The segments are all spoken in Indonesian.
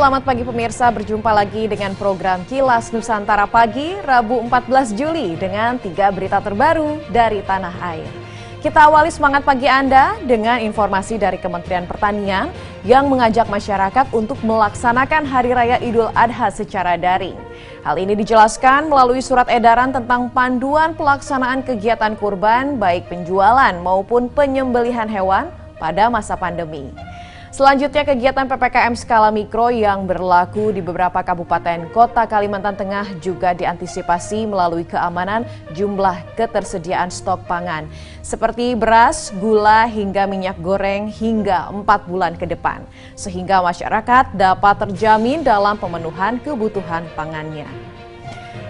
selamat pagi pemirsa. Berjumpa lagi dengan program Kilas Nusantara Pagi, Rabu 14 Juli dengan 3 berita terbaru dari tanah air. Kita awali semangat pagi Anda dengan informasi dari Kementerian Pertanian yang mengajak masyarakat untuk melaksanakan Hari Raya Idul Adha secara daring. Hal ini dijelaskan melalui surat edaran tentang panduan pelaksanaan kegiatan kurban baik penjualan maupun penyembelihan hewan pada masa pandemi. Selanjutnya kegiatan PPKM skala mikro yang berlaku di beberapa kabupaten kota Kalimantan Tengah juga diantisipasi melalui keamanan jumlah ketersediaan stok pangan seperti beras, gula hingga minyak goreng hingga 4 bulan ke depan sehingga masyarakat dapat terjamin dalam pemenuhan kebutuhan pangannya.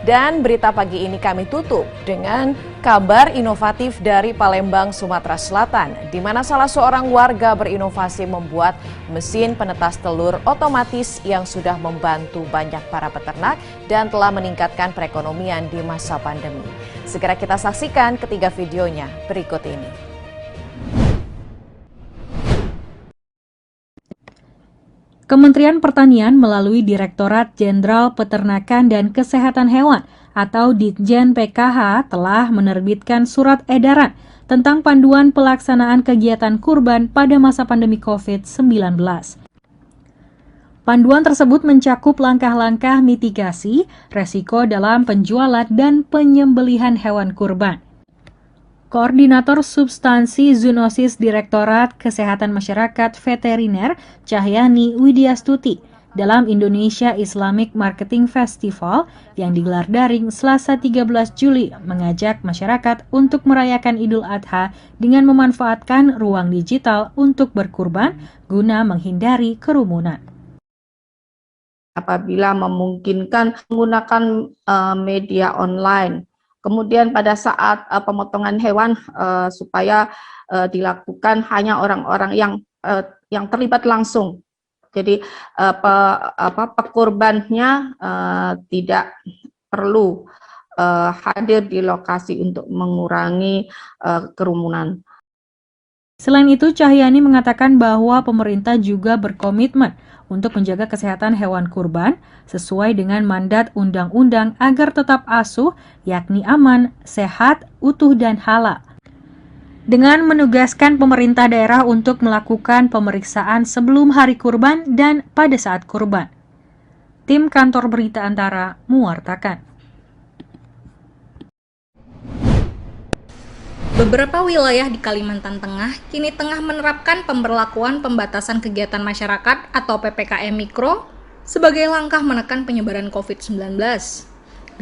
Dan berita pagi ini kami tutup dengan kabar inovatif dari Palembang, Sumatera Selatan, di mana salah seorang warga berinovasi membuat mesin penetas telur otomatis yang sudah membantu banyak para peternak dan telah meningkatkan perekonomian di masa pandemi. Segera kita saksikan ketiga videonya berikut ini. Kementerian Pertanian melalui Direktorat Jenderal Peternakan dan Kesehatan Hewan atau Ditjen PKH telah menerbitkan surat edaran tentang panduan pelaksanaan kegiatan kurban pada masa pandemi COVID-19. Panduan tersebut mencakup langkah-langkah mitigasi resiko dalam penjualan dan penyembelihan hewan kurban. Koordinator Substansi Zoonosis Direktorat Kesehatan Masyarakat Veteriner Cahyani Widyastuti dalam Indonesia Islamic Marketing Festival yang digelar daring Selasa 13 Juli mengajak masyarakat untuk merayakan Idul Adha dengan memanfaatkan ruang digital untuk berkurban guna menghindari kerumunan. Apabila memungkinkan menggunakan media online. Kemudian pada saat pemotongan hewan supaya dilakukan hanya orang-orang yang terlibat langsung. Jadi pekurbannya tidak perlu hadir di lokasi untuk mengurangi kerumunan. Selain itu, Cahyani mengatakan bahwa pemerintah juga berkomitmen untuk menjaga kesehatan hewan kurban sesuai dengan mandat undang-undang agar tetap asuh, yakni aman, sehat, utuh, dan halal. Dengan menugaskan pemerintah daerah untuk melakukan pemeriksaan sebelum hari kurban dan pada saat kurban. Tim Kantor Berita Antara mewartakan. Beberapa wilayah di Kalimantan Tengah kini tengah menerapkan pemberlakuan pembatasan kegiatan masyarakat atau PPKM Mikro sebagai langkah menekan penyebaran COVID-19.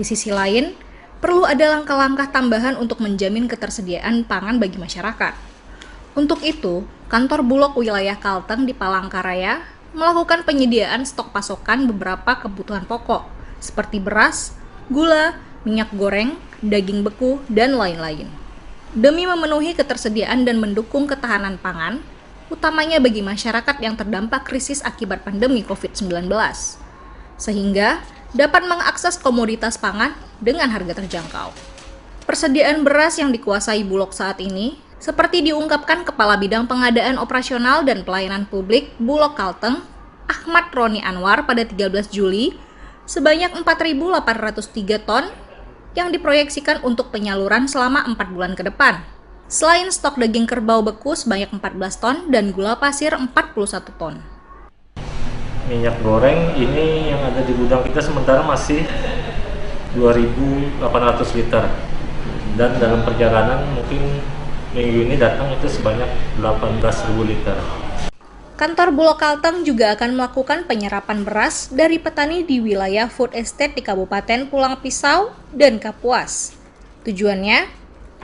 Di sisi lain, perlu ada langkah-langkah tambahan untuk menjamin ketersediaan pangan bagi masyarakat. Untuk itu, kantor Bulog wilayah Kalteng di Palangkaraya melakukan penyediaan stok pasokan beberapa kebutuhan pokok seperti beras, gula, minyak goreng, daging beku, dan lain-lain. Demi memenuhi ketersediaan dan mendukung ketahanan pangan, utamanya bagi masyarakat yang terdampak krisis akibat pandemi COVID-19, sehingga dapat mengakses komoditas pangan dengan harga terjangkau. Persediaan beras yang dikuasai Bulog saat ini, seperti diungkapkan Kepala Bidang Pengadaan Operasional dan Pelayanan Publik Bulog Kalteng, Ahmad Roni Anwar pada 13 Juli, sebanyak 4.803 ton, yang diproyeksikan untuk penyaluran selama 4 bulan ke depan. Selain stok daging kerbau beku sebanyak 14 ton dan gula pasir 41 ton. Minyak goreng ini yang ada di gudang kita sementara masih 2.800 liter. Dan dalam perjalanan mungkin minggu ini datang itu sebanyak 18.000 liter. Kantor Bulog Kalteng juga akan melakukan penyerapan beras dari petani di wilayah food estate di Kabupaten Pulang Pisau dan Kapuas. Tujuannya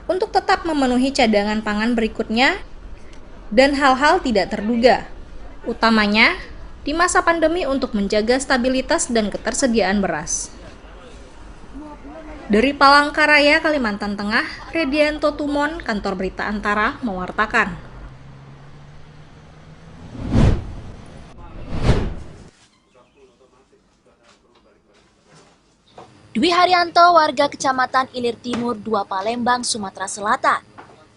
untuk tetap memenuhi cadangan pangan berikutnya dan hal-hal tidak terduga, utamanya di masa pandemi untuk menjaga stabilitas dan ketersediaan beras. Dari Palangkaraya, Kalimantan Tengah, Redianto Tumon, Kantor Berita Antara mewartakan. Dwi Haryanto, warga Kecamatan Ilir Timur 2 Palembang, Sumatera Selatan,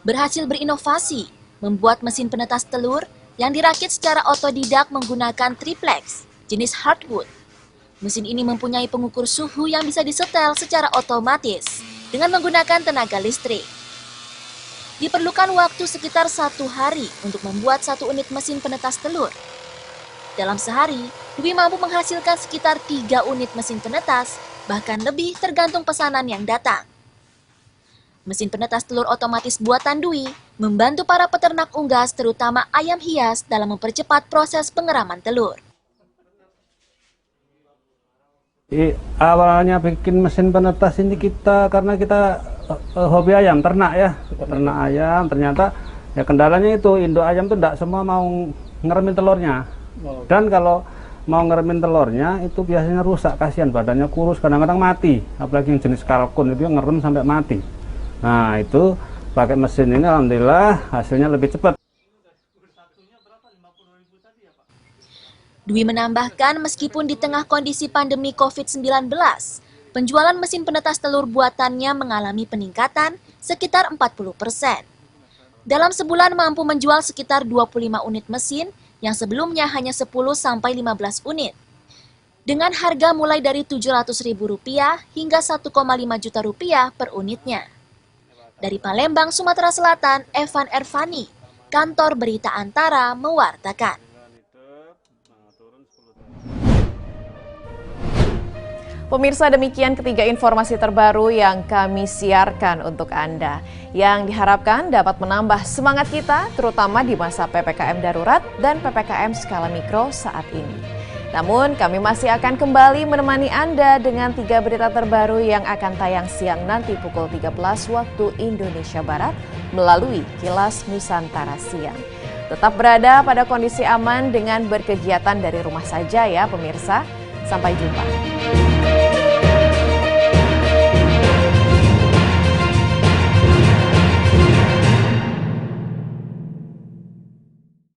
berhasil berinovasi membuat mesin penetas telur yang dirakit secara otodidak menggunakan triplex jenis hardwood. Mesin ini mempunyai pengukur suhu yang bisa disetel secara otomatis dengan menggunakan tenaga listrik. Diperlukan waktu sekitar 1 hari untuk membuat 1 unit mesin penetas telur. Dalam sehari, Dwi mampu menghasilkan sekitar 3 unit mesin penetas, bahkan lebih tergantung pesanan yang datang. Mesin penetas telur otomatis buatan Dwi membantu para peternak unggas terutama ayam hias dalam mempercepat proses pengeraman telur. Awalnya bikin mesin penetas ini karena kita hobi ayam, ternak ya, ternak ayam. Ternyata ya kendalanya itu induk ayam tuh tidak semua mau ngeremin telurnya. Dan kalau mau ngeremin telurnya itu biasanya rusak, kasihan badannya kurus, kadang-kadang mati. Apalagi yang jenis kalkun itu ngerem sampai mati. Nah itu pakai mesin ini alhamdulillah hasilnya lebih cepat. Dwi menambahkan meskipun di tengah kondisi pandemi COVID-19, penjualan mesin penetas telur buatannya mengalami peningkatan sekitar 40%. Dalam sebulan mampu menjual sekitar 25 unit mesin yang sebelumnya hanya 10-15 unit. Dengan harga mulai dari Rp700.000 hingga Rp1,5 juta per unitnya. Dari Palembang, Sumatera Selatan, Evan Ervani, Kantor Berita Antara mewartakan. Pemirsa, demikian ketiga informasi terbaru yang kami siarkan untuk Anda, yang diharapkan dapat menambah semangat kita, terutama di masa PPKM darurat dan PPKM skala mikro saat ini. Namun, kami masih akan kembali menemani Anda dengan 3 berita terbaru yang akan tayang siang nanti pukul 13 waktu Indonesia Barat melalui Kilas Nusantara Siang. Tetap berada pada kondisi aman dengan berkegiatan dari rumah saja ya pemirsa. Sampai jumpa.